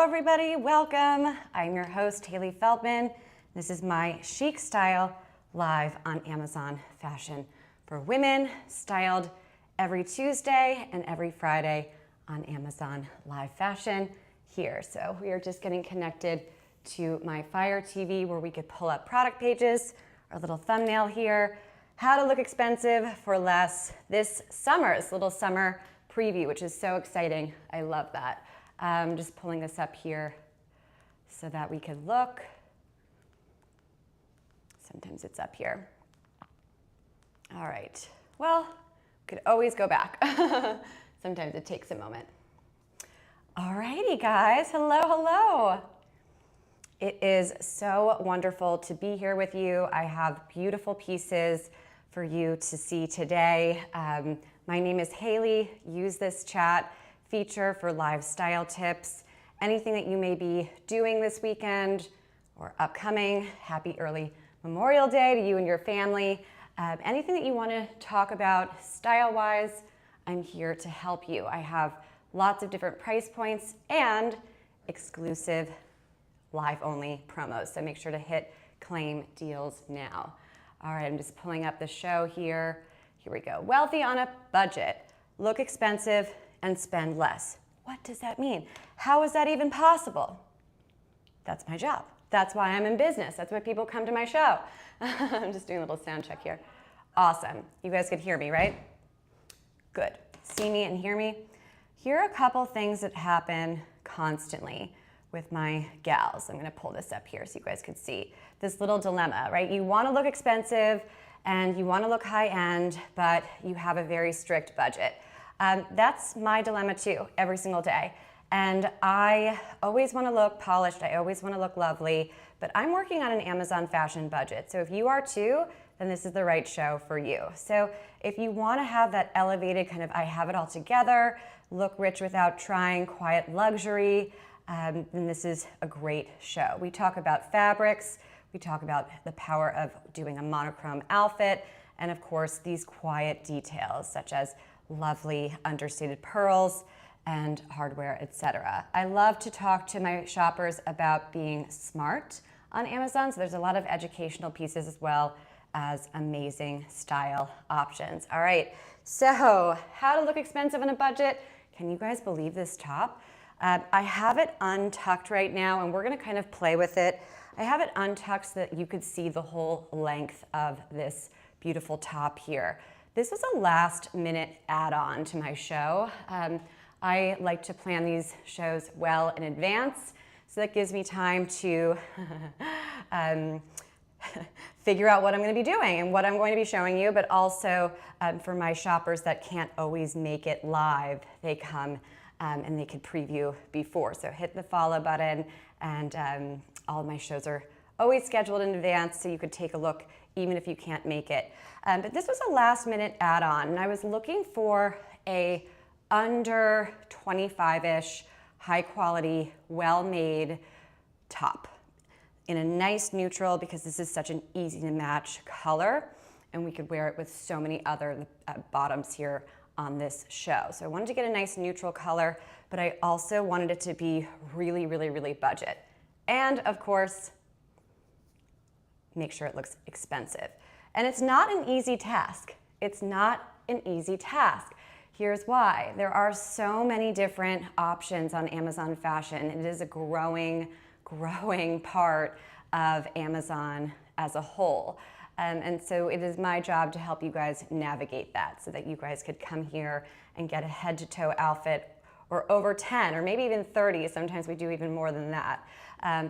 everybody, welcome. I'm your host, Hailey Feldman. This is my Chic Style live on Amazon fashion for women, styled every Tuesday and every Friday on Amazon Live Fashion here. So we are just getting connected to my Fire TV where we could pull up product pages, our little thumbnail here, how to look expensive for less this summer, this little summer preview, which is so exciting. I love that. Just pulling this up here so that we could look. Sometimes it's up here. All right, well, could always go back. Sometimes it takes a moment. All righty, guys, hello, hello. It is so wonderful to be here with you. I have beautiful pieces for you to see today. My name is Hailey. Use this chat feature for live style tips. Anything that you may be doing this weekend or upcoming, happy early Memorial Day to you and your family. Anything that you want to talk about style-wise, I'm here to help you. I have lots of different price points and exclusive live-only promos, so make sure to hit claim deals now. All right, I'm just pulling up the show here. Here we go. Wealthy on a budget. Look expensive and spend less. What does that mean? How is that even possible? That's my job. That's why I'm in business. That's why people come to my show. I'm just doing a little sound check here. Awesome. You guys could hear me, right? Good. See me and hear me? Here are a couple things that happen constantly with my gals. I'm going to pull this up here so you guys could see this little dilemma, right? You want to look expensive and you want to look high-end, but you have a very strict budget. That's my dilemma too, every single day. And I always want to look polished, I always want to look lovely, but I'm working on an Amazon fashion budget. So if you are too, then this is the right show for you. So if you want to have that elevated kind of, I have it all together, look rich without trying, quiet luxury, then this is a great show. We talk about fabrics, we talk about the power of doing a monochrome outfit, and of course these quiet details such as lovely understated pearls and hardware, etc. I love to talk to my shoppers about being smart on Amazon, so there's a lot of educational pieces as well as amazing style options. All right, so how to look expensive on a budget. Can you guys believe this top? I have it untucked right now and we're gonna kind of play with it. I have it untucked so that you could see the whole length of this beautiful top here. This was a last minute add-on to my show. I like to plan these shows well in advance, so that gives me time to figure out what I'm going to be doing and what I'm going to be showing you, but also for my shoppers that can't always make it live, they come and they could preview before. So hit the follow button, and all of my shows are always scheduled in advance, so you could take a look even if you can't make it. But this was a last minute add-on, and I was looking for a under 25-ish, high quality, well-made top in a nice neutral, because this is such an easy to match color, and we could wear it with so many other bottoms here on this show. So I wanted to get a nice neutral color, but I also wanted it to be really, really, really budget. And of course, make sure it looks expensive. And it's not an easy task. It's not an easy task. Here's why. There are so many different options on Amazon fashion. It is a growing part of Amazon as a whole. And so it is my job to help you guys navigate that so that you guys could come here and get a head to toe outfit, or over 10 or maybe even 30. Sometimes we do even more than that.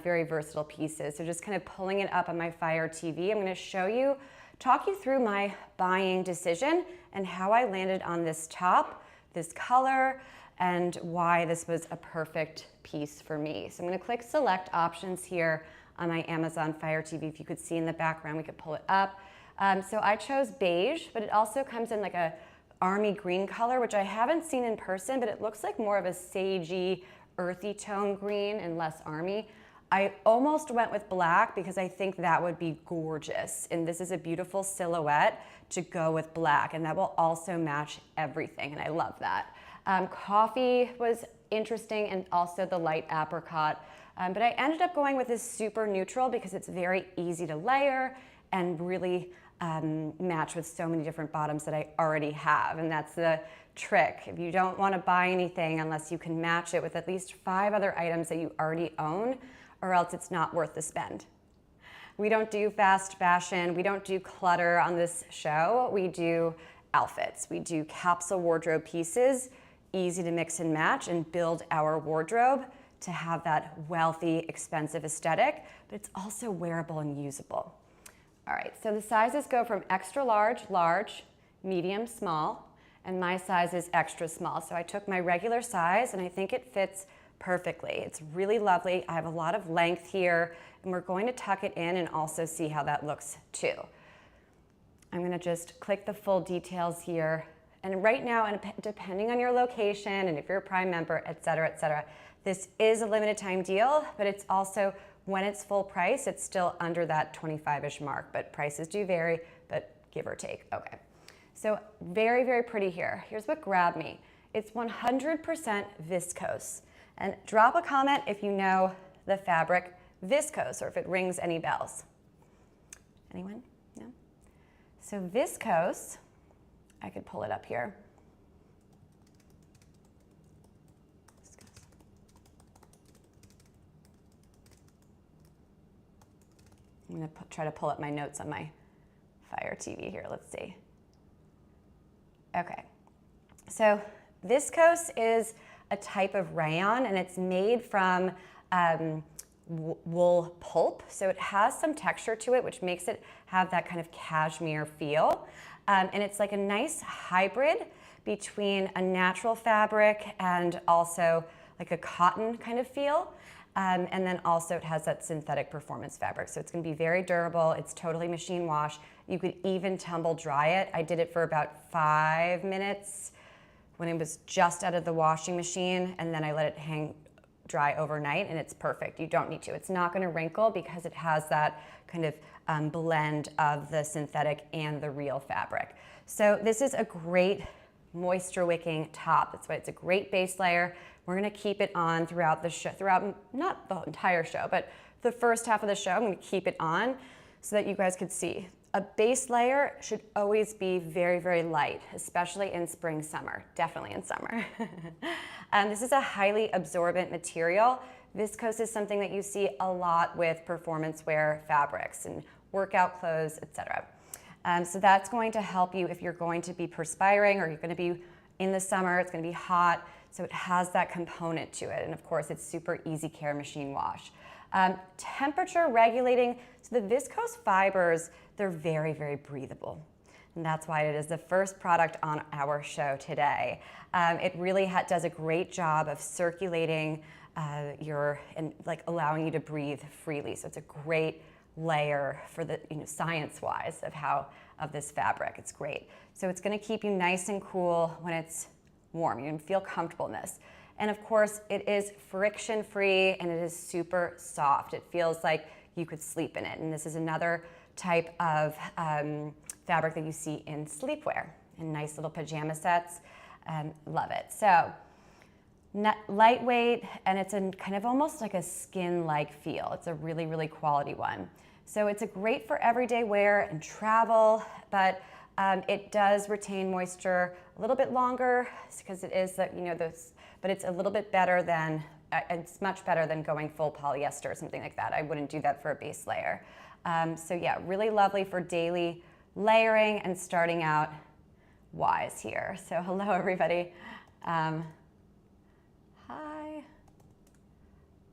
Very versatile pieces. So just kind of pulling it up on my Fire TV, I'm going to talk you through my buying decision and how I landed on this top, this color, and why this was a perfect piece for me. So I'm going to click select options here on my Amazon Fire TV. If you could see in the background, we could pull it up. So I chose beige, but it also comes in like a army green color, which I haven't seen in person, but it looks like more of a sagey, earthy tone green and less army. I almost went with black because I think that would be gorgeous. And this is a beautiful silhouette to go with black, and that will also match everything, and I love that. Coffee was interesting, and also the light apricot. But I ended up going with this super neutral because it's very easy to layer and really match with so many different bottoms that I already have. And that's the trick. If you don't want to buy anything unless you can match it with at least 5 other items that you already own, or else it's not worth the spend. We don't do fast fashion. We don't do clutter on this show. We do outfits. We do capsule wardrobe pieces, easy to mix and match and build our wardrobe to have that wealthy, expensive aesthetic, but it's also wearable and usable. All right, so the sizes go from extra large, large, medium, small, and my size is extra small. So I took my regular size and I think it fits perfectly. It's really lovely. I have a lot of length here, and we're going to tuck it in and also see how that looks too. I'm gonna just click the full details here. And right now, and depending on your location and if you're a Prime member, et cetera, this is a limited time deal, but it's also, when it's full price, it's still under that 25-ish mark, but prices do vary, but give or take. Okay, so very, very pretty here. Here's what grabbed me. It's 100% viscose. And drop a comment if you know the fabric viscose or if it rings any bells. Anyone? No? So viscose, I could pull it up here. I'm gonna try to pull up my notes on my Fire TV here. Let's see. Okay, so viscose is a type of rayon, and it's made from wool pulp. So it has some texture to it, which makes it have that kind of cashmere feel. And it's like a nice hybrid between a natural fabric and also like a cotton kind of feel. And then also it has that synthetic performance fabric. So it's gonna be very durable. It's totally machine wash. You could even tumble dry it. I did it for about 5 minutes when it was just out of the washing machine, and then I let it hang dry overnight, and it's perfect. You don't need to. It's not gonna wrinkle because it has that kind of blend of the synthetic and the real fabric. So this is a great moisture wicking top. That's why it's a great base layer. We're gonna keep it on throughout the show, not the entire show, but the first half of the show, I'm gonna keep it on so that you guys could see. A base layer should always be very, very light, especially in spring, summer, definitely in summer. This is a highly absorbent material. Viscose is something that you see a lot with performance wear fabrics and workout clothes, etc. So that's going to help you if you're going to be perspiring or you're going to be in the summer, it's going to be hot. So it has that component to it. And of course, it's super easy care machine wash. Temperature regulating, so the viscose fibers, they're very, very breathable. And that's why it is the first product on our show today. It really does a great job of circulating and like allowing you to breathe freely. So it's a great layer for the, science-wise of this fabric. It's great. So it's gonna keep you nice and cool when it's warm. You can feel comfortable in this. And of course, it is friction-free and it is super soft. It feels like you could sleep in it. And this is another type of fabric that you see in sleepwear and nice little pajama sets. Love it. So lightweight, and it's a kind of almost like a skin-like feel. It's a really, really quality one. So it's a great for everyday wear and travel, but it does retain moisture a little bit longer because it is that, but it's a little bit better than, it's much better than going full polyester or something like that. I wouldn't do that for a base layer. So yeah, really lovely for daily layering and starting out wise here. So hello everybody. Hi.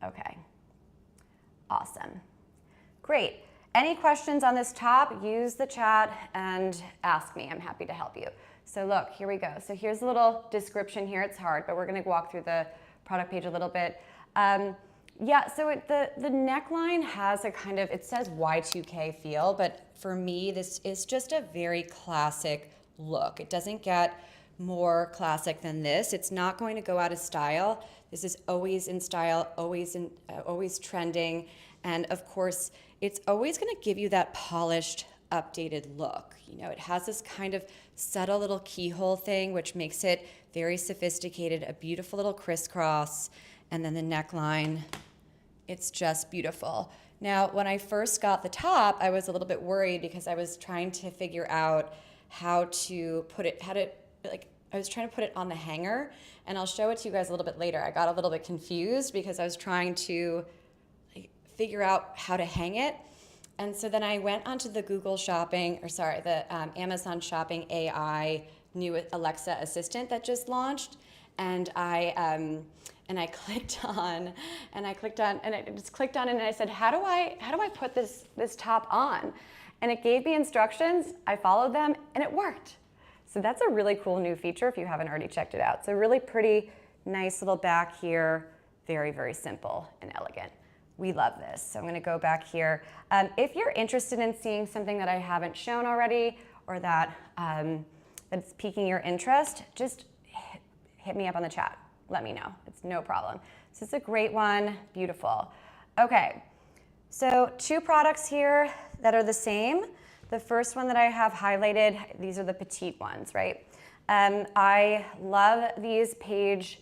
Okay, awesome. Great. Any questions on this top, use the chat and ask me. I'm happy to help you. So look, here we go. So here's a little description here. It's hard, but we're gonna walk through the product page a little bit. Yeah, so the neckline has a kind of, it says Y2K feel, but for me, this is just a very classic look. It doesn't get more classic than this. It's not going to go out of style. This is always in style, always trending. And of course, it's always gonna give you that polished, updated look. It has this kind of subtle little keyhole thing, which makes it very sophisticated, a beautiful little crisscross, and then the neckline, it's just beautiful. Now, when I first got the top, I was a little bit worried because I was trying to figure out how to put it, I was trying to put it on the hanger, and I'll show it to you guys a little bit later. I got a little bit confused because I was trying to figure out how to hang it. And so then I went onto the Amazon Shopping AI new Alexa assistant that just launched, and I clicked on, and I just clicked on it, and I said, how do I put this top on? And it gave me instructions. I followed them, and it worked. So that's a really cool new feature if you haven't already checked it out. So really pretty, nice little back here, very, very simple and elegant. We love this. So I'm gonna go back here. If you're interested in seeing something that I haven't shown already, or that that's piquing your interest, just hit me up on the chat. Let me know, it's no problem. So it's a great one, beautiful. Okay, so 2 products here that are the same. The first one that I have highlighted, these are the petite ones, right? I love these Paige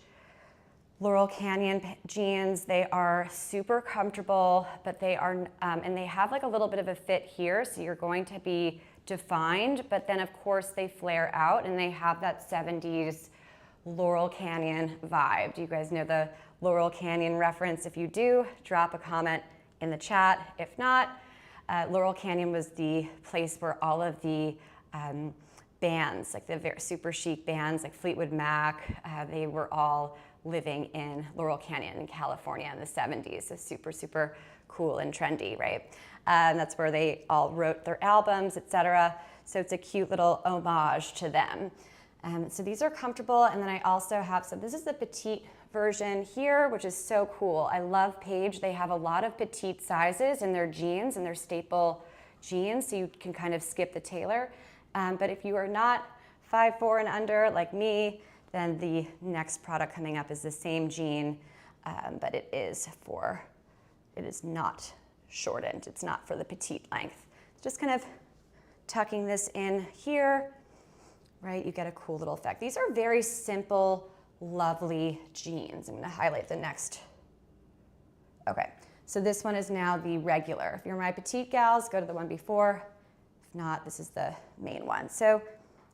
Laurel Canyon jeans. They are super comfortable, but they are, and they have like a little bit of a fit here, so you're going to be defined, but then of course they flare out and they have that 70s Laurel Canyon vibe. Do you guys know the Laurel Canyon reference? If you do, drop a comment in the chat. If not, Laurel Canyon was the place where all of the bands, like the very super chic bands like Fleetwood Mac, they were all living in Laurel Canyon in California in the 70s. So super, super cool and trendy, right? That's where they all wrote their albums, etc. So it's a cute little homage to them. So these are comfortable, and then I also have, so this is the petite version here, which is so cool. I love Paige. They have a lot of petite sizes in their jeans, in their staple jeans, so you can kind of skip the tailor. But if you are not 5'4" and under like me, then the next product coming up is the same jean, but it is not shortened. It's not for the petite length. Just kind of tucking this in here, right? You get a cool little effect. These are very simple, lovely jeans. I'm gonna highlight the next. Okay, so this one is now the regular. If you're my petite gals, go to the one before. If not, this is the main one. So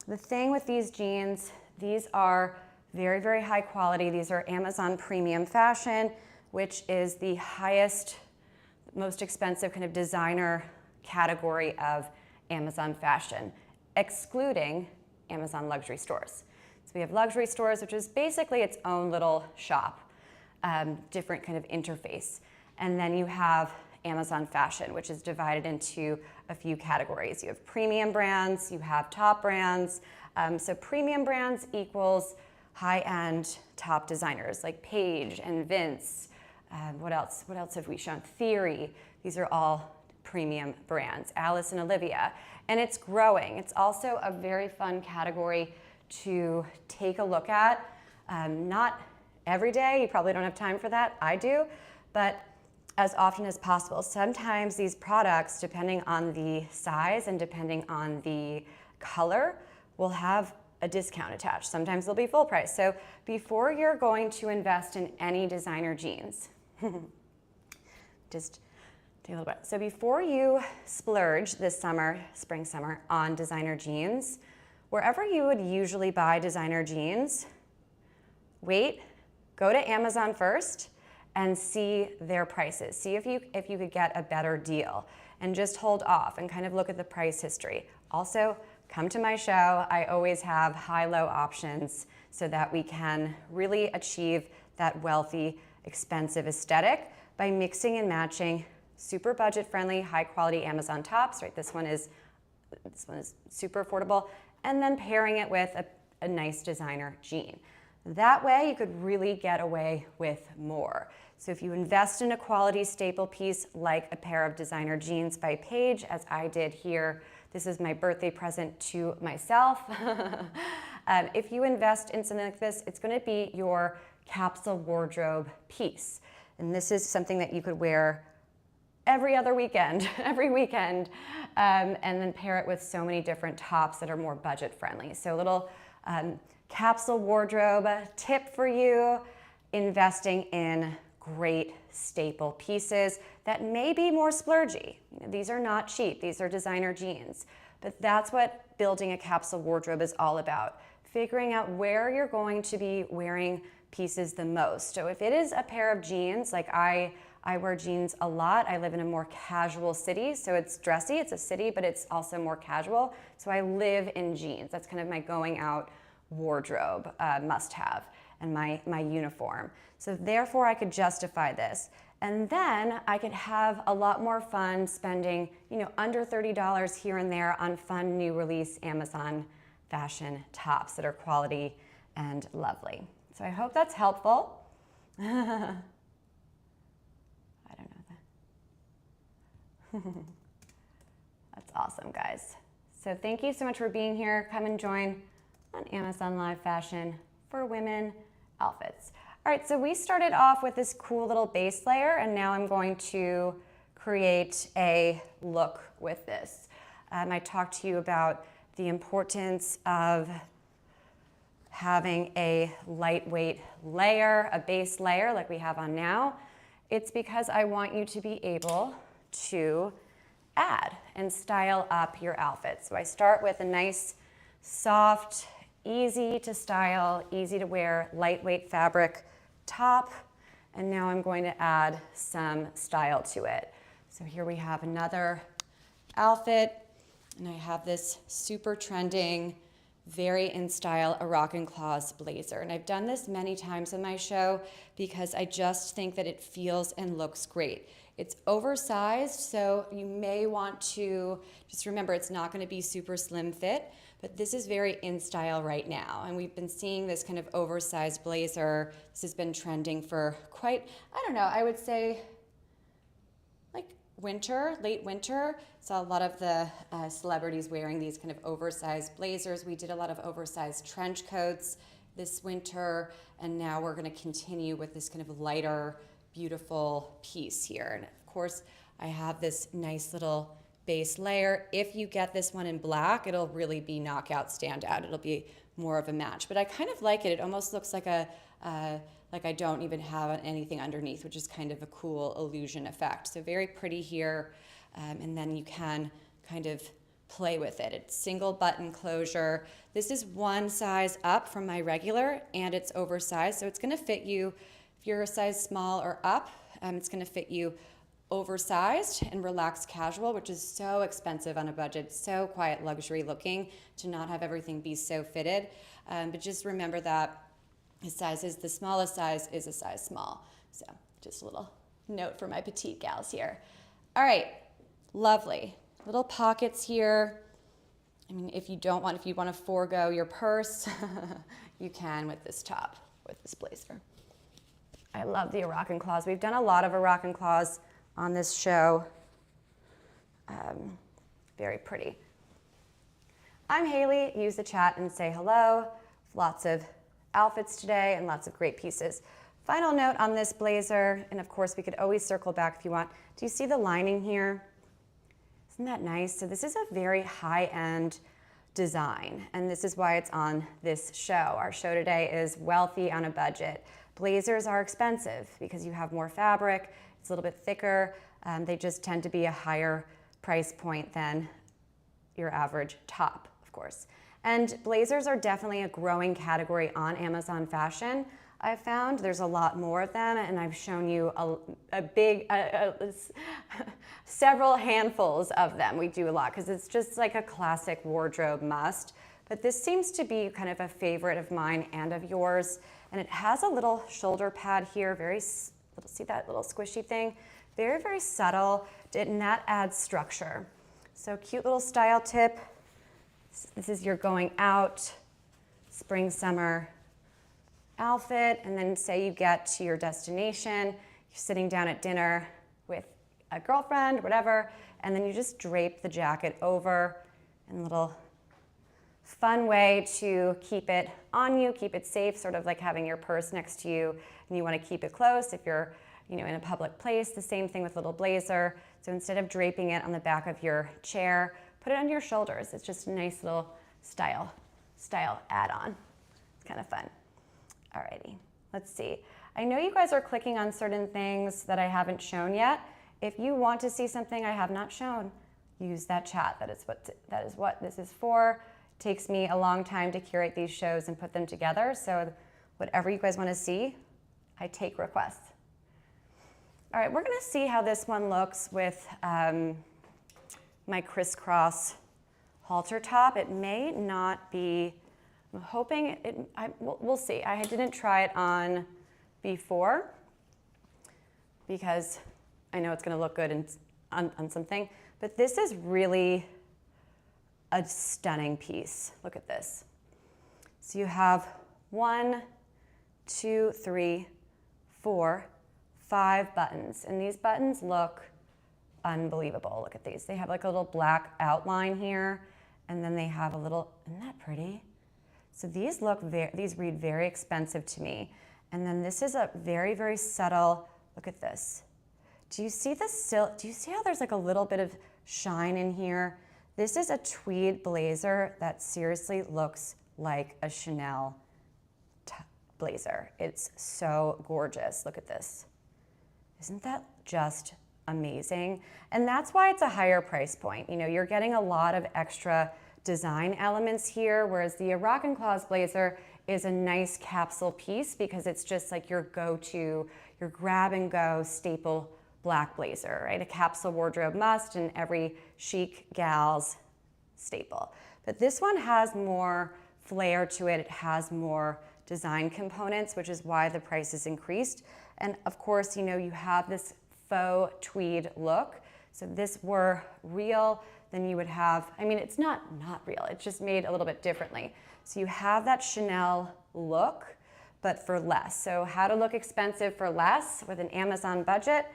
the thing with these jeans, these are very, very high quality. These are Amazon premium fashion, which is the highest, most expensive kind of designer category of Amazon fashion, excluding Amazon luxury stores. So we have luxury stores, which is basically its own little shop, different kind of interface. And then you have Amazon fashion, which is divided into a few categories. You have premium brands, you have top brands. So premium brands equals high-end top designers like Paige and Vince. What else? What else have we shown? Theory. These are all premium brands. Alice and Olivia. And it's growing. It's also a very fun category to take a look at. Not every day. You probably don't have time for that. I do. But as often as possible. Sometimes these products, depending on the size and depending on the color, will have a discount attached. Sometimes they'll be full price. So before you're going to invest in any designer jeans, just take a little bit. So before you splurge this summer, spring, summer, on designer jeans, wherever you would usually buy designer jeans, wait, go to Amazon first and see their prices. See if you could get a better deal, and just hold off and kind of look at the price history. Also, come to my show. I always have high-low options so that we can really achieve that wealthy, expensive aesthetic by mixing and matching super budget-friendly, high-quality Amazon tops, right? This one is super affordable, and then pairing it with a nice designer jean. That way, you could really get away with more. So if you invest in a quality staple piece like a pair of designer jeans by Paige, as I did here, this is my birthday present to myself. If you invest in something like this, it's going to be your capsule wardrobe piece. And this is something that you could wear every other weekend, every weekend, and then pair it with so many different tops that are more budget friendly. So a little capsule wardrobe tip for you, investing in great staple pieces that may be more splurgy. These are not cheap, these are designer jeans, but that's what building a capsule wardrobe is all about. Figuring out where you're going to be wearing pieces the most. So if it is a pair of jeans, like I wear jeans a lot. I live in a more casual city, so it's dressy, it's a city, but it's also more casual. So I live in jeans. That's kind of my going out wardrobe must have, and my uniform. So therefore I could justify this. And then I could have a lot more fun spending, under $30 here and there on fun new release Amazon fashion tops that are quality and lovely. So I hope that's helpful. I don't know that. That's awesome, guys. So thank you so much for being here. Come and join on Amazon Live Fashion for women outfits. All right, so we started off with this cool little base layer, and now I'm going to create a look with this. I talked to you about the importance of having a lightweight layer, a base layer like we have on now. It's because I want you to be able to add and style up your outfit. So I start with a nice, soft, easy to style, easy to wear, lightweight fabric top, and now I'm going to add some style to it. So here we have another outfit, and I have this super trending, very in style Arakan Claws blazer. And I've done this many times on my show because I just think that it feels and looks great. It's oversized, so you may want to just remember it's not going to be super slim fit, but this is very in style right now. And we've been seeing this kind of oversized blazer. This has been trending for quite, I don't know, I would say like winter, late winter. Saw a lot of the celebrities wearing these kind of oversized blazers. We did a lot of oversized trench coats this winter, and now we're going to continue with this kind of lighter, beautiful piece here. And of course, I have this nice little base layer. If you get this one in black, it'll really be knockout, standout. It'll be more of a match. But I kind of like it. It almost looks like like I don't even have anything underneath, which is kind of a cool illusion effect. So very pretty here. And then you can kind of play with it. It's single button closure. This is one size up from my regular, and it's oversized. So it's gonna fit you, if you're a size small or up, it's gonna fit you oversized and relaxed casual, which is so expensive on a budget, so quiet luxury looking to not have everything be so fitted. But just remember that the smallest size is a size small. So just a little note for my petite gals here. All right, lovely. Little pockets here. I mean, if you want to forego your purse, you can with this top, with this blazer. I love the Arakan Claws. We've done a lot of Arakan Claws on this show. Very pretty. I'm Hailey. Use the chat and say hello. Lots of outfits today and lots of great pieces. Final note on this blazer, and of course we could always circle back if you want. Do you see the lining here? Isn't that nice? So this is a very high-end design, and this is why it's on this show. Our show today is wealthy on a budget. Blazers are expensive because you have more fabric, it's a little bit thicker. They just tend to be a higher price point than your average top, of course. And blazers are definitely a growing category on Amazon Fashion. I've found there's a lot more of them, and I've shown you several handfuls of them. We do a lot because it's just like a classic wardrobe must. But this seems to be kind of a favorite of mine and of yours. And it has a little shoulder pad here, see that little squishy thing? Very, very subtle, and that adds structure. So cute little style tip. This is your going out spring, summer outfit, and then say you get to your destination, you're sitting down at dinner with a girlfriend, whatever, and then you just drape the jacket over in a little fun way to keep it on you, keep it safe, sort of like having your purse next to you, and you want to keep it close if you're in a public place. The same thing with little blazer. So instead of draping it on the back of your chair, put it on your shoulders. It's just a nice little style add-on. kind of fun. Alrighty, let's see. I know you guys are clicking on certain things that I haven't shown yet. If you want to see something I have not shown, use that chat. That is what this is for. It takes me a long time to curate these shows and put them together. So whatever you guys want to see, I take requests. All right, we're going to see how this one looks with my crisscross halter top. It may not be, I'm hoping we'll see. I didn't try it on before because I know it's going to look good on something, but this is really a stunning piece. Look at this. So you have 1, 2, 3, 4, 5 buttons, and these buttons look unbelievable. Look at these. They have like a little black outline here, and then they have a little, isn't that pretty? So these read very expensive to me. And then this is a very, very subtle, look at this. Do you see the silk? Do you see how there's like a little bit of shine in here? This is a tweed blazer that seriously looks like a Chanel blazer. It's so gorgeous. Look at this. Isn't that just amazing? And that's why it's a higher price point. You know, you're getting a lot of extra design elements here, whereas the Moroccan Claws blazer is a nice capsule piece because it's just like your go-to, your grab-and-go staple black blazer, right? A capsule wardrobe must and every chic gal's staple. But this one has more flair to it. It has more design components, which is why the price is increased. And of course, you know, you have this faux tweed look. So if this were real, then you would have, I mean, it's not real. It's just made a little bit differently. So you have that Chanel look, but for less. So how to look expensive for less with an Amazon budget,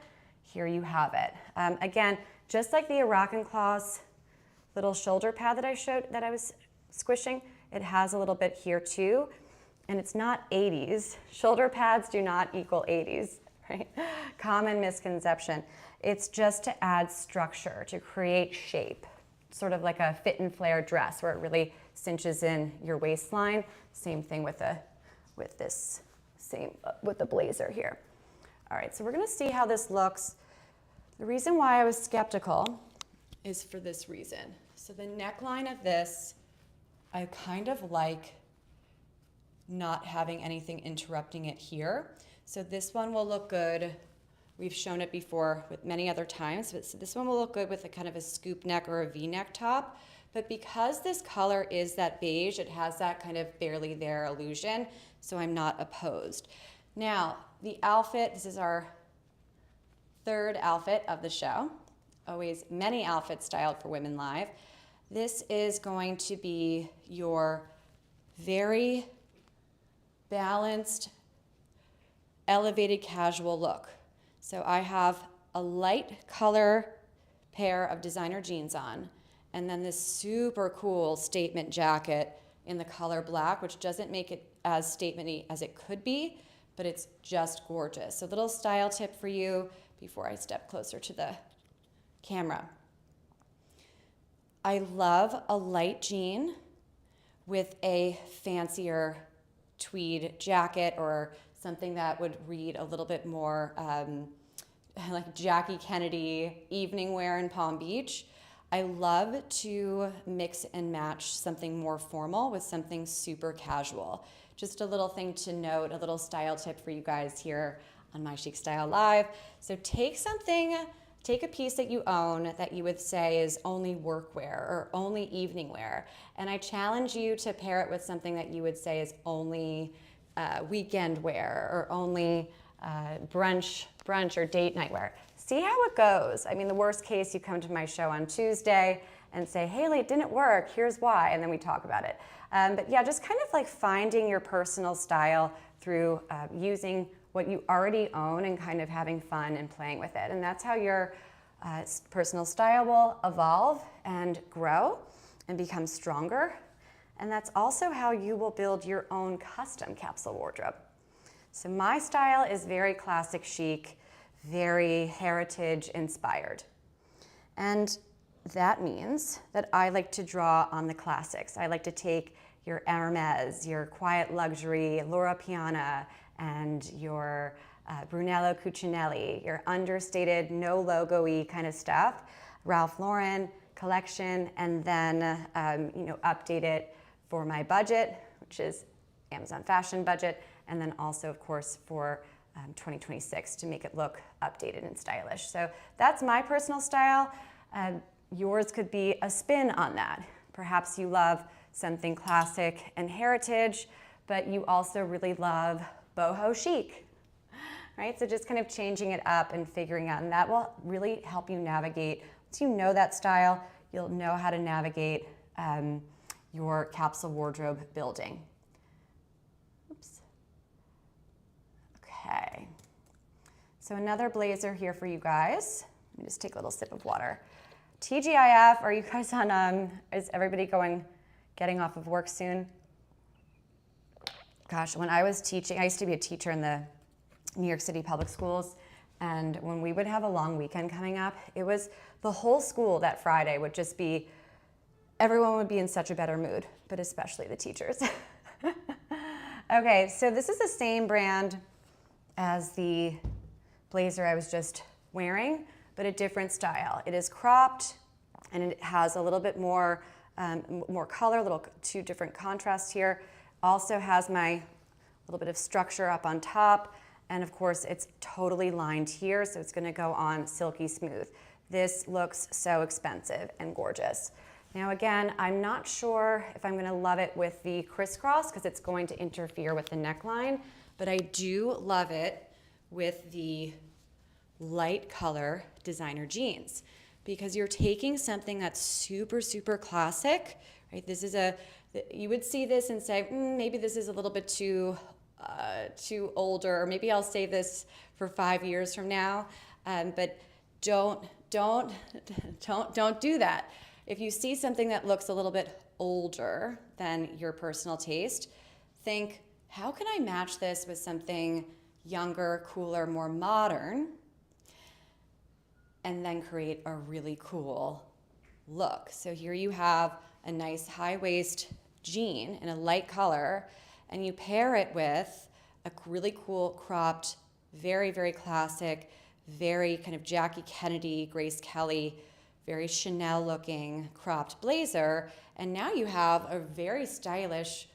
here you have it. Again, just like the Moroccan Claws little shoulder pad that I showed, that I was squishing, it has a little bit here too. And it's not 80s. Shoulder pads do not equal 80s, right? Common misconception. It's just to add structure, to create shape. Sort of like a fit and flare dress where it really cinches in your waistline. Same thing with the blazer here. All right, so we're gonna see how this looks. The reason why I was skeptical is for this reason. So the neckline of this, I kind of like not having anything interrupting it here. So this one will look good. We've shown it before with many other times, but so this one will look good with a kind of a scoop neck or a V-neck top. But because this color is that beige, it has that kind of barely there illusion, so I'm not opposed. Now, the outfit, this is our third outfit of the show. Always many outfits styled for Women Live. This is going to be your very balanced, elevated casual look. So I have a light color pair of designer jeans on, and then this super cool statement jacket in the color black, which doesn't make it as statement-y as it could be, but it's just gorgeous. So a little style tip for you before I step closer to the camera. I love a light jean with a fancier tweed jacket or something that would read a little bit more like Jackie Kennedy evening wear in Palm Beach. I love to mix and match something more formal with something super casual. Just a little thing to note, a little style tip for you guys here on My Chic Style Live. So take a piece that you own that you would say is only workwear or only evening wear, and I challenge you to pair it with something that you would say is only weekend wear or only brunch or date night wear. See how it goes. I mean, the worst case, you come to my show on Tuesday and say, Hailey, it didn't work, here's why, and then we talk about it. But yeah, just kind of like finding your personal style through using what you already own and kind of having fun and playing with it. And that's how your personal style will evolve and grow and become stronger. And that's also how you will build your own custom capsule wardrobe. So my style is very classic chic, very heritage inspired. And that means that I like to draw on the classics. I like to take your Hermes, your quiet luxury Loro Piana, and your Brunello Cucinelli, your understated, no logo-y kind of stuff, Ralph Lauren collection, and then update it for my budget, which is Amazon fashion budget, and then also, of course, for 2026 to make it look updated and stylish. So that's my personal style. Yours could be a spin on that. Perhaps you love something classic and heritage, but you also really love boho chic, right? So just kind of changing it up and figuring out, and that will really help you navigate. Once you know that style, you'll know how to navigate your capsule wardrobe building. Oops. Okay. So another blazer here for you guys. Let me just take a little sip of water. TGIF, are you guys on, is everybody getting off of work soon? Gosh, when I was teaching, I used to be a teacher in the New York City public schools, and when we would have a long weekend coming up, it was the whole school that Friday would just be, everyone would be in such a better mood, but especially the teachers. Okay, so this is the same brand as the blazer I was just wearing, but a different style. It is cropped, and it has a little bit more color, two different contrasts here. Also has my little bit of structure up on top, and of course it's totally lined here, so it's gonna go on silky smooth. This looks so expensive and gorgeous. Now again, I'm not sure if I'm gonna love it with the crisscross because it's going to interfere with the neckline, but I do love it with the light color designer jeans, because you're taking something that's super, super classic, right? This is you would see this and say, maybe this is a little bit too older, or maybe I'll save this for 5 years from now. But don't do that. If you see something that looks a little bit older than your personal taste, think, how can I match this with something younger, cooler, more modern, and then create a really cool look. So here you have a nice high waist jean in a light color, and you pair it with a really cool cropped, very, very classic, very kind of Jackie Kennedy, Grace Kelly, very Chanel looking cropped blazer, and now you have a very stylish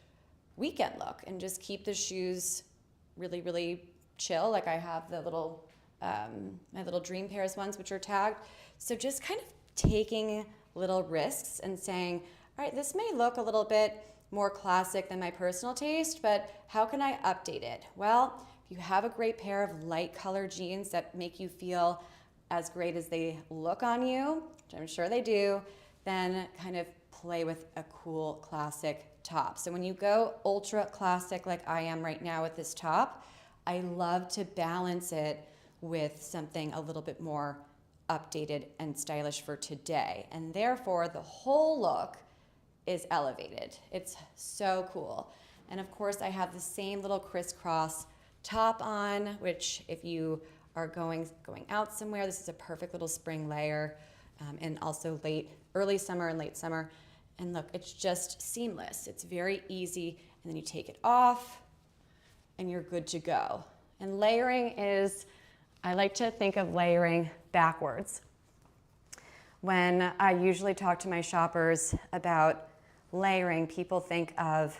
weekend look. And just keep the shoes really, really chill. Like I have the little my little Dream Pairs ones, which are tagged. So just kind of taking little risks and saying, all right, this may look a little bit more classic than my personal taste, but how can I update it? Well, if you have a great pair of light color jeans that make you feel as great as they look on you, which I'm sure they do, then kind of play with a cool classic top. So when you go ultra classic like I am right now with this top, I love to balance it with something a little bit more updated and stylish for today. And therefore, the whole look is elevated. It's so cool. And of course, I have the same little crisscross top on, which if you are going out somewhere, this is a perfect little spring layer, and also early summer and late summer. And look, it's just seamless. It's very easy. And then you take it off and you're good to go. And layering is, I like to think of layering backwards. When I usually talk to my shoppers about layering, people think of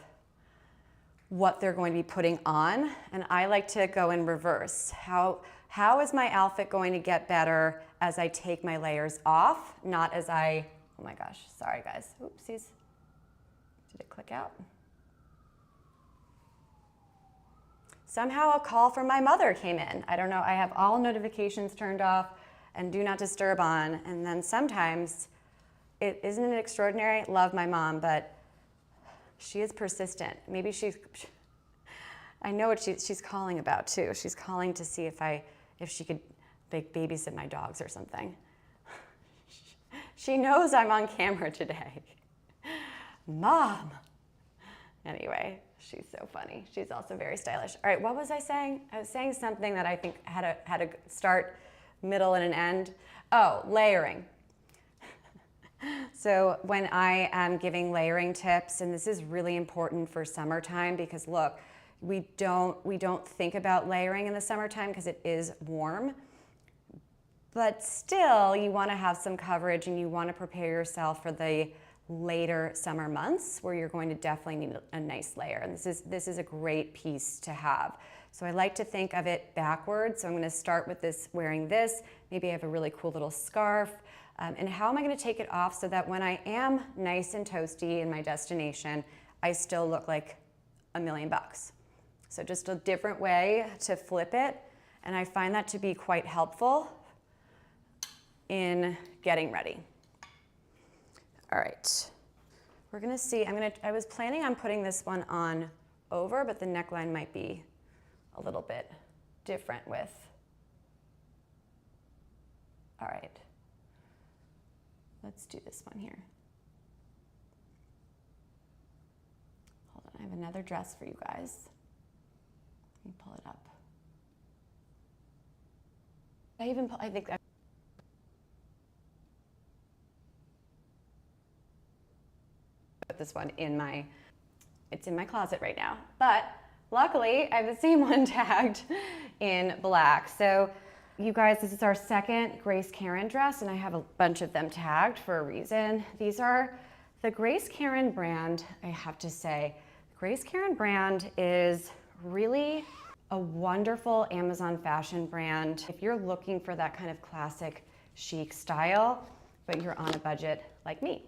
what they're going to be putting on, and I like to go in reverse. How is my outfit going to get better as I take my layers off, not as oh my gosh, sorry guys, oopsies. Did it click out? Somehow a call from my mother came in. I don't know, I have all notifications turned off and do not disturb on, and then sometimes, isn't it extraordinary? Love my mom, but she is persistent. Maybe I know what she's calling about too. She's calling to see if she could babysit my dogs or something. She knows I'm on camera today. Mom. Anyway, she's so funny. She's also very stylish. All right, what was I saying? I was saying something that I think had a start, middle, and an end. Oh, layering. So when I am giving layering tips, and this is really important for summertime because look, we don't think about layering in the summertime because it is warm, but still you want to have some coverage and you want to prepare yourself for the later summer months where you're going to definitely need a nice layer. And this is a great piece to have. So I like to think of it backwards. So I'm going to start with this, wearing this. Maybe I have a really cool little scarf. And how am I going to take it off so that when I am nice and toasty in my destination, I still look like $1,000,000. So just a different way to flip it. And I find that to be quite helpful in getting ready. All right, we're gonna see, I was planning on putting this one on over, but the neckline might be a little bit different with, all right, let's do this one here. Hold on, I have another dress for you guys. Let me pull it up. I think I put this one it's in my closet right now, but luckily I have the same one tagged in black. So you guys, this is our second Grace Karen dress, and I have a bunch of them tagged for a reason. These are the Grace Karen brand. I have to say, Grace Karen brand is really a wonderful Amazon fashion brand. If you're looking for that kind of classic chic style, but you're on a budget like me.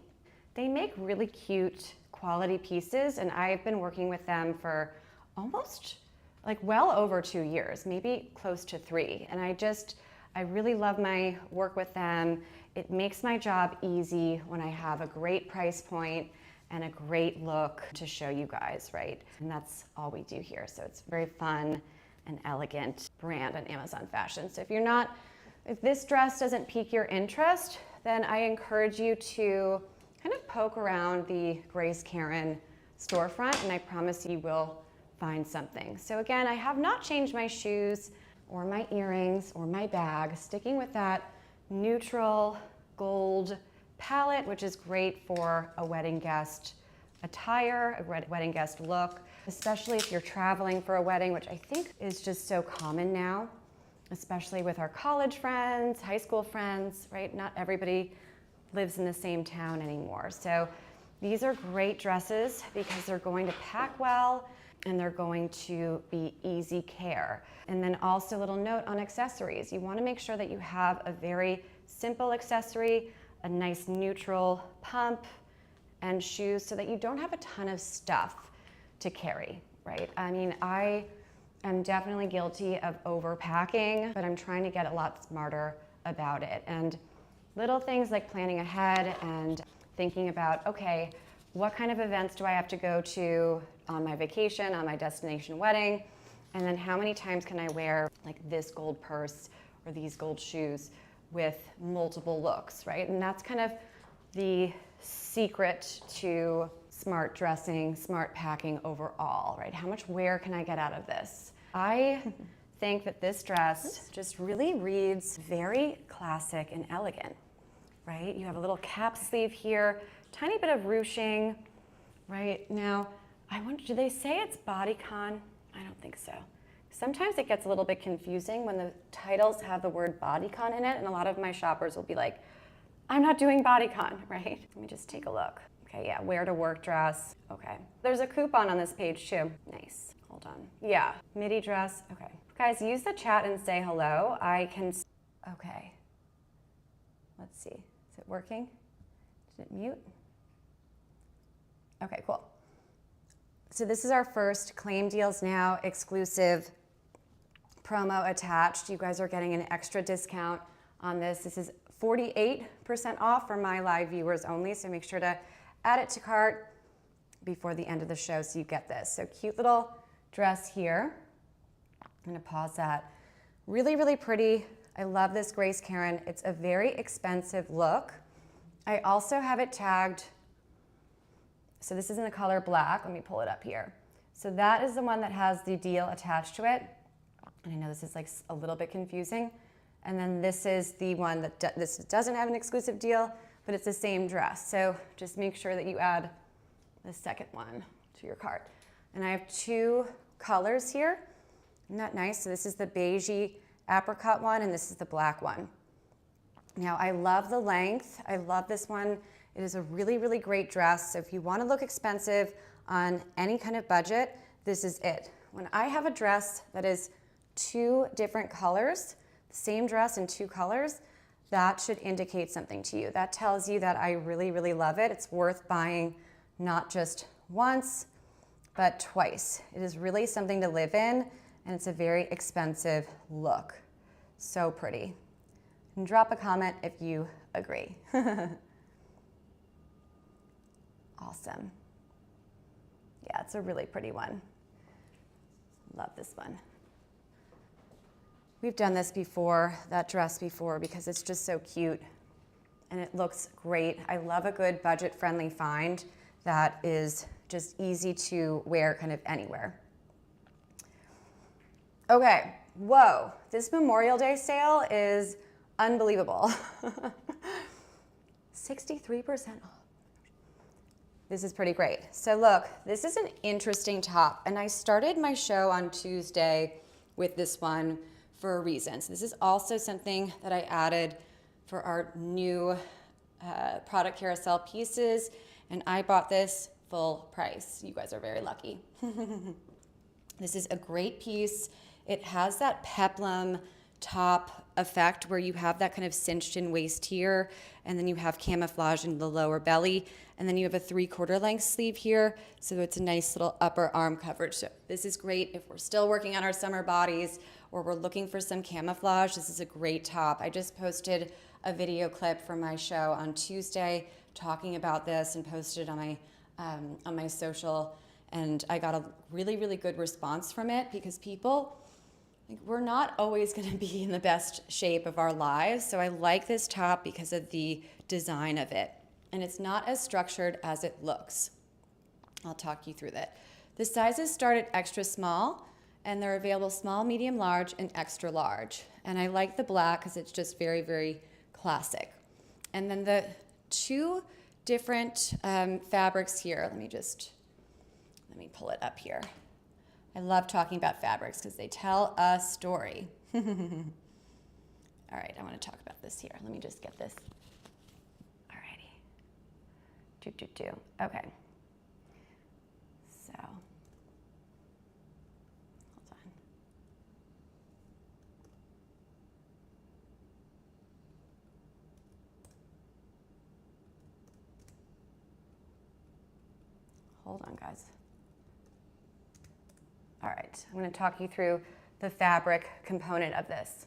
They make really cute quality pieces, and I've been working with them for almost like well over 2 years, maybe close to 3. And I really love my work with them. It makes my job easy when I have a great price point and a great look to show you guys, right? And that's all we do here. So it's very fun and elegant brand on Amazon Fashion. So if this dress doesn't pique your interest, then I encourage you to kind of poke around the Grace Karen storefront, and I promise you will find something. So again, I have not changed my shoes or my earrings or my bag, sticking with that neutral gold palette, which is great for a wedding guest attire, a wedding guest look, especially if you're traveling for a wedding, which I think is just so common now, especially with our college friends, high school friends, right? Not everybody lives in the same town anymore. So these are great dresses because they're going to pack well and they're going to be easy care. And then also a little note on accessories. You want to make sure that you have a very simple accessory, a nice neutral pump and shoes so that you don't have a ton of stuff to carry, right? I mean, I am definitely guilty of overpacking, but I'm trying to get a lot smarter about it. And little things like planning ahead and thinking about, okay, what kind of events do I have to go to on my vacation, on my destination wedding? And then how many times can I wear like this gold purse or these gold shoes with multiple looks, right? And that's kind of the secret to smart dressing, smart packing overall, right? How much wear can I get out of this? I think that this dress just really reads very classic and elegant, right? You have a little cap sleeve here, tiny bit of ruching, right? Now, I wonder, do they say it's bodycon? I don't think so. Sometimes it gets a little bit confusing when the titles have the word bodycon in it, and a lot of my shoppers will be like, I'm not doing bodycon, right? Let me just take a look. Okay, yeah, wear to work dress. Okay, there's a coupon on this page too. Nice, hold on. Yeah, midi dress, okay. Guys, use the chat and say hello. Okay. Let's see, is it working? Did it mute? Okay, cool. So this is our first Claim Deals Now exclusive promo attached. You guys are getting an extra discount on this. This is 48% off for my live viewers only, so make sure to add it to cart before the end of the show so you get this. So cute little dress here. I'm gonna pause that. Really, really pretty. I love this Grace Karen. It's a very expensive look. I also have it tagged, so this is in the color black. Let me pull it up here. So that is the one that has the deal attached to it. And I know this is like a little bit confusing. And then this is the one that this doesn't have an exclusive deal, but it's the same dress. So just make sure that you add the second one to your cart. And I have two colors here. Isn't that nice? So this is the beigey apricot one, and this is the black one. Now I love the length. I love this one. It is a really, really great dress. So if you want to look expensive on any kind of budget, this is it. When I have a dress that is two different colors, the same dress in two colors, that should indicate something to you. That tells you that I really, really love it. It's worth buying not just once, but twice. It is really something to live in, and it's a very expensive look. So pretty. And drop a comment if you agree. Awesome. Yeah, it's a really pretty one. Love this one. We've done this before, that dress before, because it's just so cute and it looks great. I love a good budget-friendly find that is just easy to wear kind of anywhere. Okay, whoa, this Memorial Day sale is unbelievable. 63% off. This is pretty great. So look, this is an interesting top, and I started my show on Tuesday with this one for a reason. So this is also something that I added for our new product carousel pieces, and I bought this full price. You guys are very lucky. This is a great piece. It has that peplum top effect where you have that kind of cinched in waist here, and then you have camouflage in the lower belly, and then you have a 3/4 length sleeve here, so it's a nice little upper arm coverage. So this is great if we're still working on our summer bodies or we're looking for some camouflage. This is a great top. I just posted a video clip from my show on Tuesday talking about this and posted it on my social, and I got a really, really good response from it because people, we're not always going to be in the best shape of our lives. So I like this top because of the design of it. And it's not as structured as it looks. I'll talk you through that. The sizes start at extra small, and they're available small, medium, large, and extra large. And I like the black because it's just very, very classic. And then the two different fabrics here. Let me pull it up here. I love talking about fabrics because they tell a story. All right, I want to talk about this here. Let me just get this. All righty. Okay. So, hold on. Hold on, guys. All right, I'm going to talk you through the fabric component of this.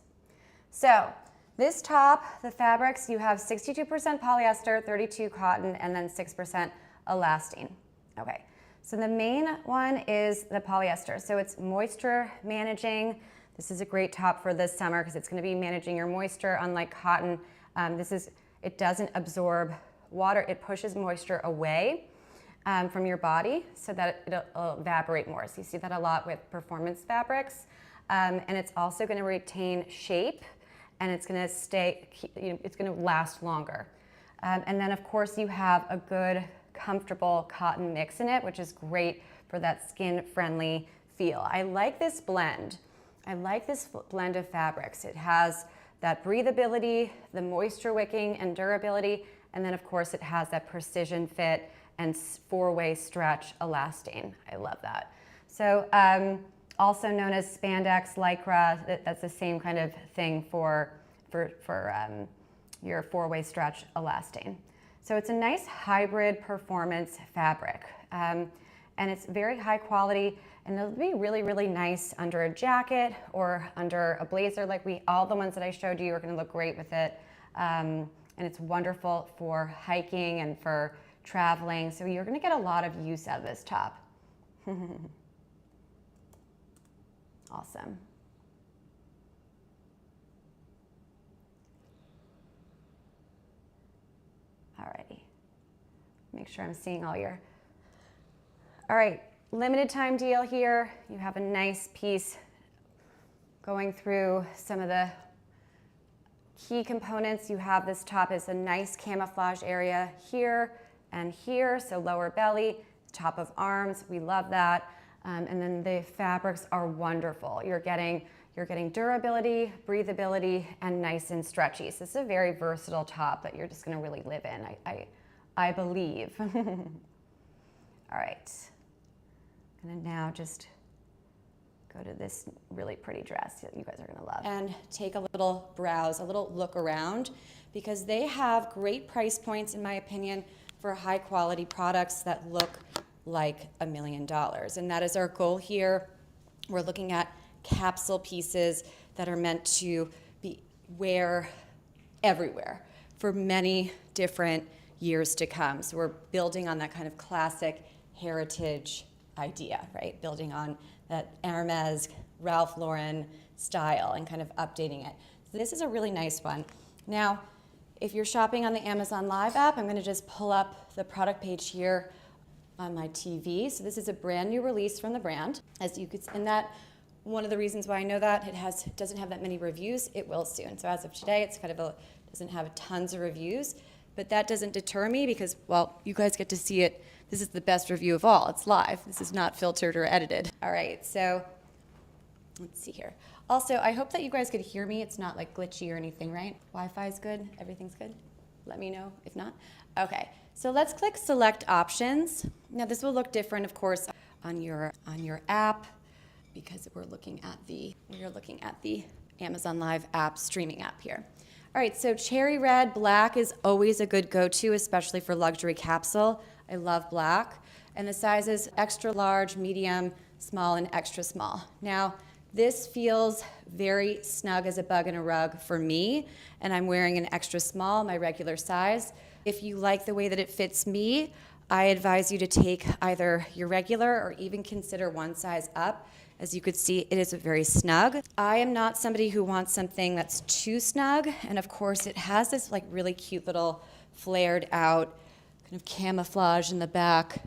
So this top, the fabrics, you have 62% polyester, 32% cotton, and then 6% elastane. Okay, so the main one is the polyester. So it's moisture managing. This is a great top for this summer because it's going to be managing your moisture. Unlike cotton, it doesn't absorb water. It pushes moisture away from your body so that it'll evaporate more. So you see that a lot with performance fabrics. And it's also going to retain shape, and it's going to it's going to last longer. And then of course you have a good, comfortable cotton mix in it, which is great for that skin-friendly feel. I like this blend. I like this blend of fabrics. It has that breathability, the moisture wicking and durability, and then of course it has that precision fit and 4-way stretch elastane. I love that. So also known as spandex, lycra, that's the same kind of thing for your 4-way stretch elastane. So it's a nice hybrid performance fabric. And it's very high quality, and it'll be really, really nice under a jacket or under a blazer. Like all the ones that I showed you are gonna look great with it. And it's wonderful for hiking and for traveling. So you're gonna get a lot of use out of this top. Awesome. Alrighty. Make sure I'm seeing all your. All right, limited time deal here. You have a nice piece going through some of the key components, you have this top is a nice camouflage area here and here, so lower belly, top of arms, we love that. And then the fabrics are wonderful. You're getting durability, breathability, and nice and stretchy. So this is a very versatile top that you're just gonna really live in, I believe. All right, I'm gonna now just go to this really pretty dress that you guys are gonna love. And take a little browse, a little look around, because they have great price points, in my opinion, for high quality products that look like $1 million. And that is our goal here. We're looking at capsule pieces that are meant to be wear everywhere for many different years to come. So we're building on that kind of classic heritage idea, right? Building on that Hermes, Ralph Lauren style and kind of updating it. So this is a really nice one. Now, if you're shopping on the Amazon Live app, I'm gonna just pull up the product page here on my TV. So this is a brand new release from the brand. As you could see in that, one of the reasons why I know that, it doesn't have that many reviews. It will soon. So as of today, it's kind of doesn't have tons of reviews, but that doesn't deter me because, well, you guys get to see it. This is the best review of all. It's live. This is not filtered or edited. All right, so let's see here. Also, I hope that you guys could hear me. It's not like glitchy or anything, right? Wi-Fi is good, everything's good? Let me know if not. Okay, so let's click select options. Now this will look different, of course, on your app because we're looking at the Amazon Live app streaming app here. All right, so cherry red, black is always a good go-to, especially for luxury capsule. I love black. And the sizes extra large, medium, small, and extra small. Now, this feels very snug as a bug in a rug for me, and I'm wearing an extra small, my regular size. If you like the way that it fits me, I advise you to take either your regular or even consider one size up. As you could see, it is very snug. I am not somebody who wants something that's too snug, and of course it has this like really cute little flared out kind of camouflage in the back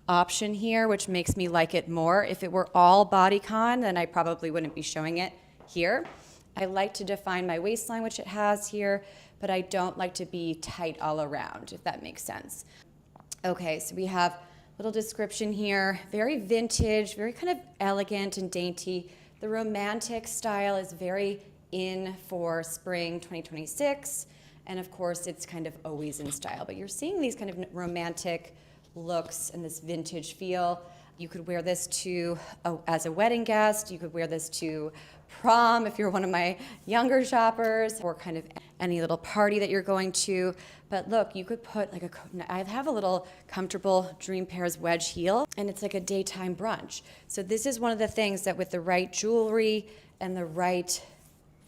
option here, which makes me like it more. If it were all bodycon, then I probably wouldn't be showing it here. I like to define my waistline, which it has here, but I don't like to be tight all around, if that makes sense. Okay, so we have a little description here, very vintage, very kind of elegant and dainty. The romantic style is very in for spring 2026, and of course it's kind of always in style, but you're seeing these kind of romantic looks and this vintage feel. You could wear this as a wedding guest. You could wear this to prom if you're one of my younger shoppers, or kind of any little party that you're going to. But look, you could put I have a little comfortable Dream Pairs wedge heel, and it's like a daytime brunch. So this is one of the things that with the right jewelry and the right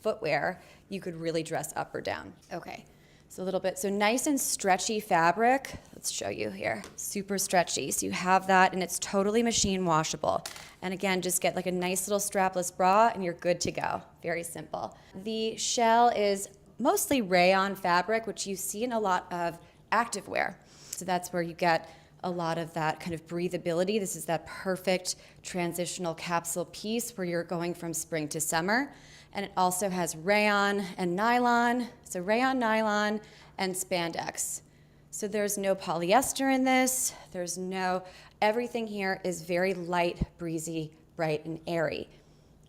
footwear, you could really dress up or down. Okay. So a little bit, so nice and stretchy fabric. Let's show you here, super stretchy. So you have that, and it's totally machine washable. And again, just get like a nice little strapless bra and you're good to go. Very simple. The shell is mostly rayon fabric, which you see in a lot of activewear. So that's where you get a lot of that kind of breathability. This is that perfect transitional capsule piece where you're going from spring to summer. And it also has rayon and nylon, so rayon, nylon, and spandex. So there's no polyester in this. Everything here is very light, breezy, bright, and airy,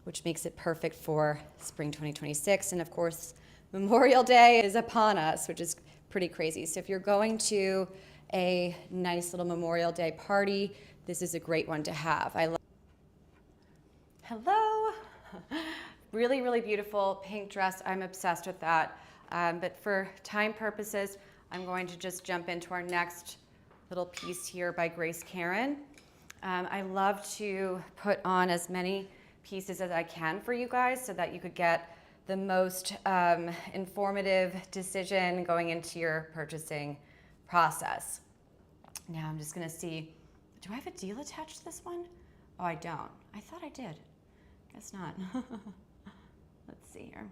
which makes it perfect for spring 2026. And of course, Memorial Day is upon us, which is pretty crazy. So if you're going to a nice little Memorial Day party, this is a great one to have. Hello. Really, really beautiful pink dress. I'm obsessed with that. But for time purposes, I'm going to just jump into our next little piece here by Grace Karen. I love to put on as many pieces as I can for you guys so that you could get the most informative decision going into your purchasing process. Now I'm just gonna see, do I have a deal attached to this one? Oh, I don't. I thought I did. Guess not. Let's see here.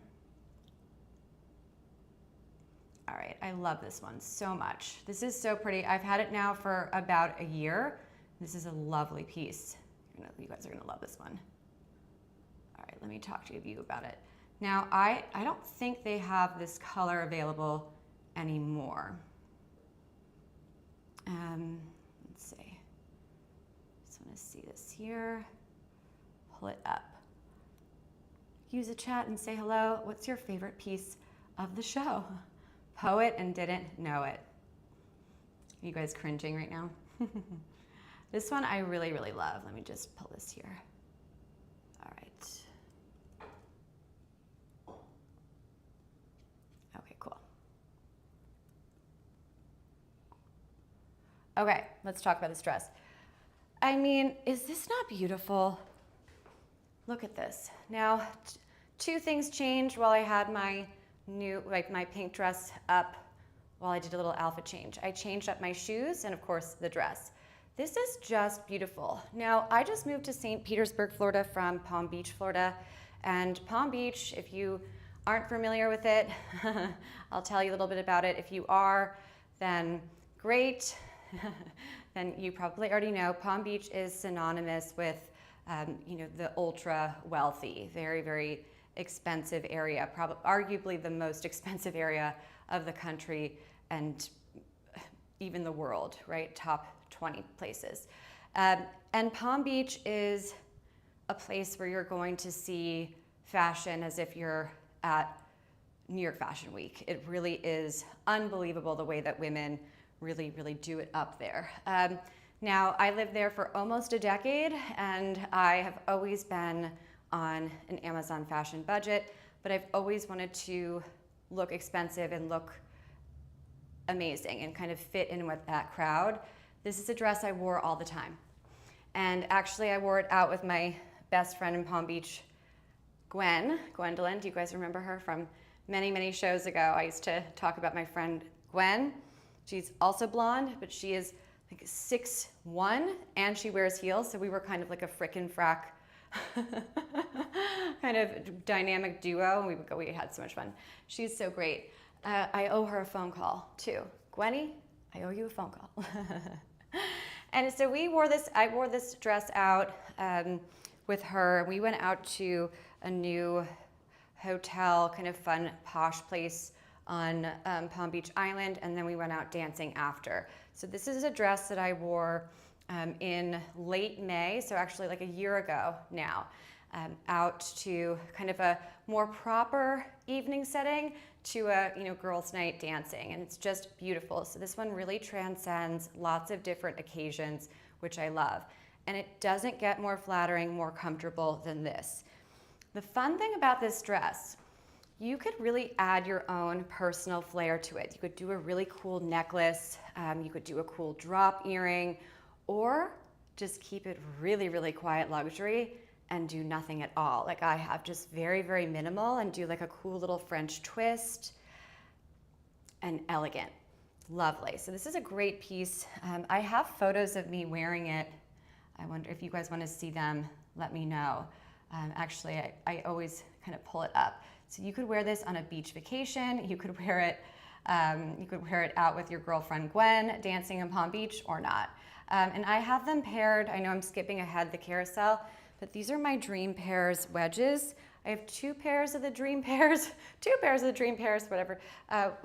All right, I love this one so much. This is so pretty. I've had it now for about a year. This is a lovely piece. You guys are gonna love this one. All right, let me talk to you about it. Now, I don't think they have this color available anymore. Let's see. Just want to see this here. Pull it up. Use a chat and say hello. What's your favorite piece of the show? Poet and didn't know it. Are you guys cringing right now? This one I really, really love. Let me just pull this here. All right. Okay, cool. Okay, let's talk about this dress. I mean, is this not beautiful? Look at this. Now, two things changed while I had my new, my pink dress up while I did a little outfit change. I changed up my shoes and of course the dress. This is just beautiful. Now, I just moved to St. Petersburg, Florida from Palm Beach, Florida. And Palm Beach, if you aren't familiar with it, I'll tell you a little bit about it. If you are, then great. Then you probably already know Palm Beach is synonymous with the ultra wealthy, very, very expensive area, probably arguably the most expensive area of the country and even the world, right? Top 20 places. And Palm Beach is a place where you're going to see fashion as if you're at New York Fashion Week. It really is unbelievable the way that women really, really do it up there. Now, I lived there for almost a decade, and I have always been on an Amazon fashion budget, but I've always wanted to look expensive and look amazing and kind of fit in with that crowd. This is a dress I wore all the time. And actually, I wore it out with my best friend in Palm Beach, Gwendolyn. Do you guys remember her from many, many shows ago? I used to talk about my friend Gwen. She's also blonde, but she is like 6'1", and she wears heels, so we were kind of like a frickin' frack kind of dynamic duo. We had so much fun. She's so great. I owe her a phone call too. Gwenny, I owe you a phone call. And so I wore this dress out with her. We went out to a new hotel, kind of fun, posh place on Palm Beach Island, and then we went out dancing after. So this is a dress that I wore in late May, so actually like a year ago now, out to kind of a more proper evening setting to a girls' night dancing, and it's just beautiful. So this one really transcends lots of different occasions, which I love. And it doesn't get more flattering, more comfortable than this. The fun thing about this dress, you could really add your own personal flair to it. You could do a really cool necklace, you could do a cool drop earring, or just keep it really, really quiet luxury and do nothing at all. Like I have, just very, very minimal, and do like a cool little French twist and elegant. Lovely. So this is a great piece. I have photos of me wearing it. I wonder if you guys want to see them, let me know. Actually, I always kind of pull it up. So you could wear this on a beach vacation. You could wear it out with your girlfriend Gwen dancing in Palm Beach, or not. And I have them paired. I know I'm skipping ahead the carousel, but these are my Dream Pairs wedges. I have two pairs of the Dream Pairs, whatever,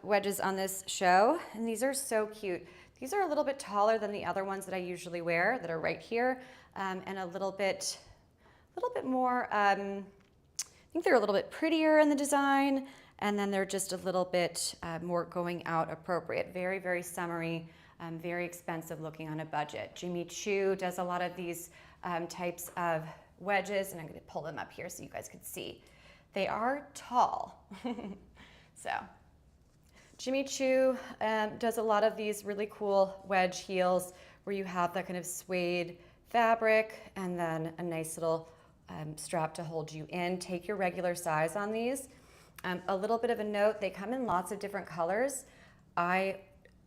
wedges on this show. And these are so cute. These are a little bit taller than the other ones that I usually wear that are right here, and a little bit more, I think they're a little bit prettier in the design, and then they're just a little bit more going out appropriate. Very, very summery, very expensive looking on a budget. Jimmy Choo does a lot of these types of wedges, and I'm going to pull them up here so you guys could see. They are tall. So Jimmy Choo does a lot of these really cool wedge heels where you have that kind of suede fabric and then a nice little strap to hold you in. Take your regular size on these. A little bit of a note, they come in lots of different colors. I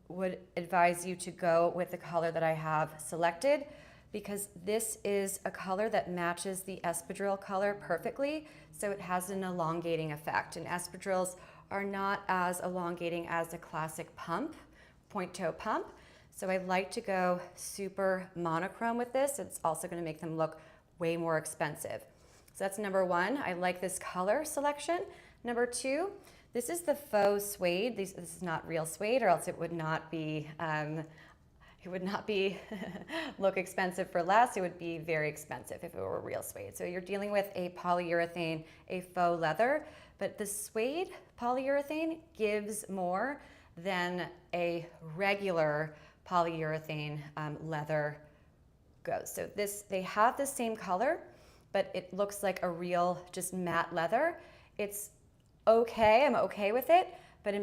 would advise you to go with the color that I have selected, because this is a color that matches the espadrille color perfectly, so it has an elongating effect. And espadrilles are not as elongating as a classic pump, point toe pump. So I like to go super monochrome with this. It's also going to make them look way more expensive. So that's number one. I like this color selection. Number two, this is the faux suede. This is not real suede, or else it would not be look expensive for less. It would be very expensive if it were real suede. So you're dealing with a polyurethane, a faux leather, but the suede polyurethane gives more than a regular polyurethane leather goes. So they have the same color, but it looks like a real just matte leather. It's okay, I'm okay with it, but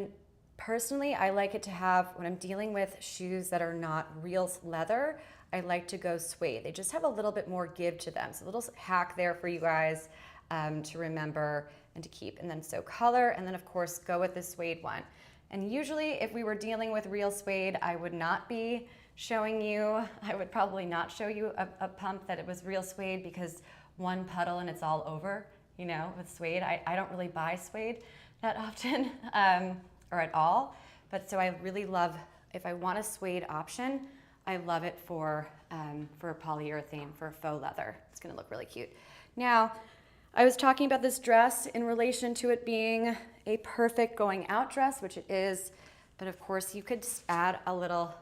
personally, I like it to have, when I'm dealing with shoes that are not real leather, I like to go suede. They just have a little bit more give to them. So a little hack there for you guys to remember and to keep. And then so color, and then of course go with the suede one. And usually if we were dealing with real suede, I would not be showing you, I would probably not show you a pump that it was real suede, because one puddle and it's all over, you know, with suede. I don't really buy suede that often. Or at all, but so I really love, if I want a suede option, I love it for polyurethane, for faux leather. It's gonna look really cute. Now, I was talking about this dress in relation to it being a perfect going out dress, which it is, but of course you could just add a little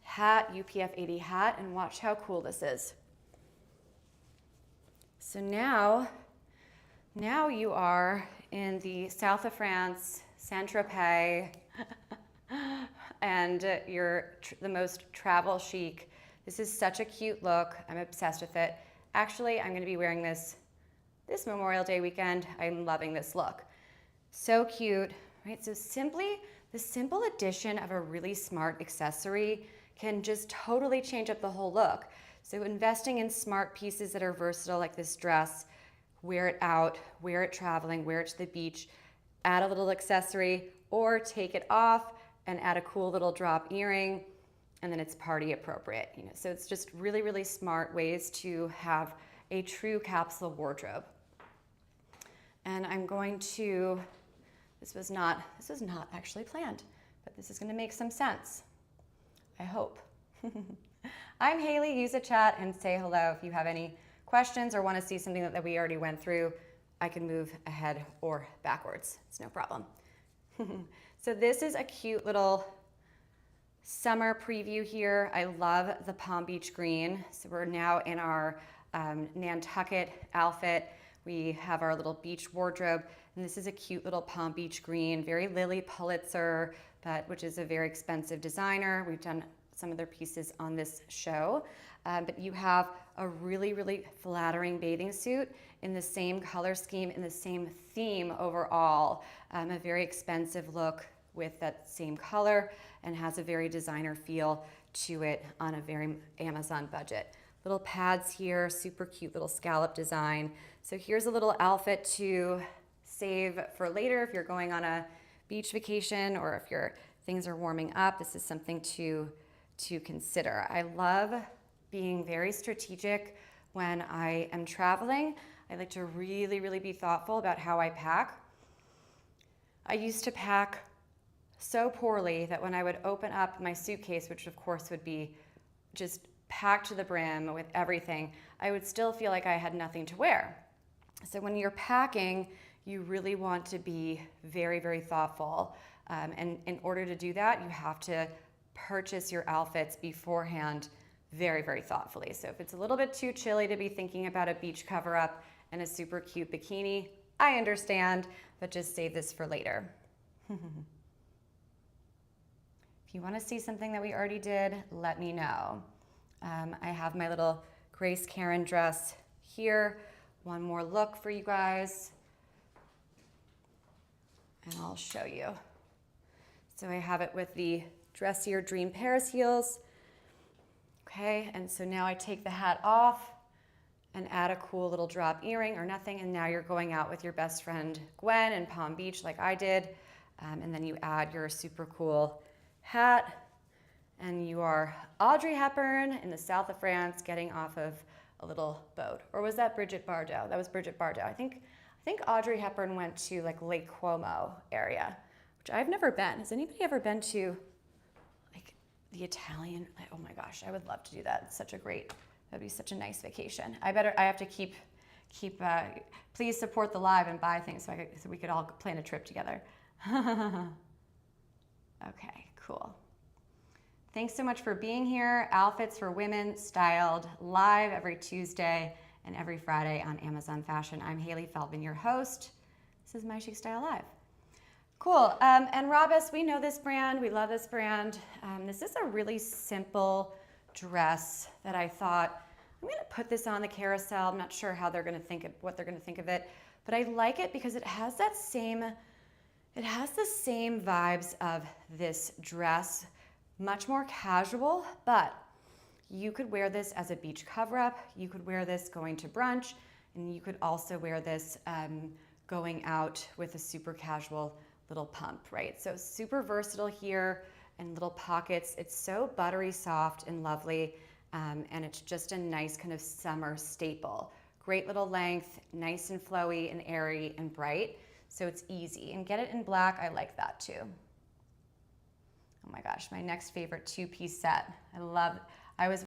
hat, UPF 80 hat, and watch how cool this is. So now you are in the south of France, Saint-Tropez, and you're the most travel chic. This is such a cute look. I'm obsessed with it. Actually, I'm gonna be wearing this Memorial Day weekend. I'm loving this look. So cute, right? So the simple addition of a really smart accessory can just totally change up the whole look. So investing in smart pieces that are versatile, like this dress, wear it out, wear it traveling, wear it to the beach, add a little accessory, or take it off and add a cool little drop earring, and then it's party appropriate. You know, so it's just really, really smart ways to have a true capsule wardrobe. And I'm going to, this was not actually planned, but this is gonna make some sense, I hope. I'm Hailey. Use the chat and say hello if you have any questions or want to see something that we already went through. I can move ahead or backwards. It's no problem. So this is a cute little summer preview here. I love the Palm Beach green. So we're now in our Nantucket outfit. We have our little beach wardrobe, and this is a cute little Palm Beach green, very Lily Pulitzer, which is a very expensive designer. We've done some of their pieces on this show. But you have a really, really flattering bathing suit in the same color scheme, in the same theme overall. A very expensive look with that same color, and has a very designer feel to it on a very Amazon budget. Little pads here, super cute little scallop design. So here's a little outfit to save for later if you're going on a beach vacation, or if your things are warming up. This is something to consider. I love being very strategic when I am traveling. I like to really, really be thoughtful about how I pack. I used to pack so poorly that when I would open up my suitcase, which of course would be just packed to the brim with everything, I would still feel like I had nothing to wear. So when you're packing, you really want to be very, very thoughtful. And in order to do that, you have to purchase your outfits beforehand very, very thoughtfully. So if it's a little bit too chilly to be thinking about a beach cover-up and a super cute bikini, I understand, but just save this for later. If you want to see something that we already did, let me know. I have my little Grace Karen dress here. One more look for you guys, and I'll show you. So I have it with the dressier Dream Paris heels. Okay, and so now I take the hat off and add a cool little drop earring or nothing, and now you're going out with your best friend Gwen in Palm Beach like I did, and then you add your super cool hat, and you are Audrey Hepburn in the south of France getting off of a little boat. Or was that Brigitte Bardot? That was Brigitte Bardot. I think Audrey Hepburn went to like Lake Como area, which I've never been. Has anybody ever been to like the Italian? Oh my gosh, I would love to do that. It's such a great That'd be such a nice vacation. I have to keep please support the live and buy things so we could all plan a trip together. Okay, cool. Thanks so much for being here. Outfits for Women Styled, live every Tuesday and every Friday on Amazon Fashion. I'm Hailey Feldman, your host. This is My Chic Style Live. Cool, and Robus, we know this brand, we love this brand. This is a really simple dress that I thought, I'm gonna put this on the carousel. I'm not sure how they're gonna what they're gonna think of it, but I like it because it has the same vibes of this dress, much more casual, but you could wear this as a beach cover-up, you could wear this going to brunch, and you could also wear this going out with a super casual little pump, right? So super versatile here and little pockets. It's so buttery soft and lovely, and it's just a nice kind of summer staple. Great little length, nice and flowy and airy and bright, so it's easy. And get it in black, I like that too. Oh my gosh, my next favorite two-piece set. I was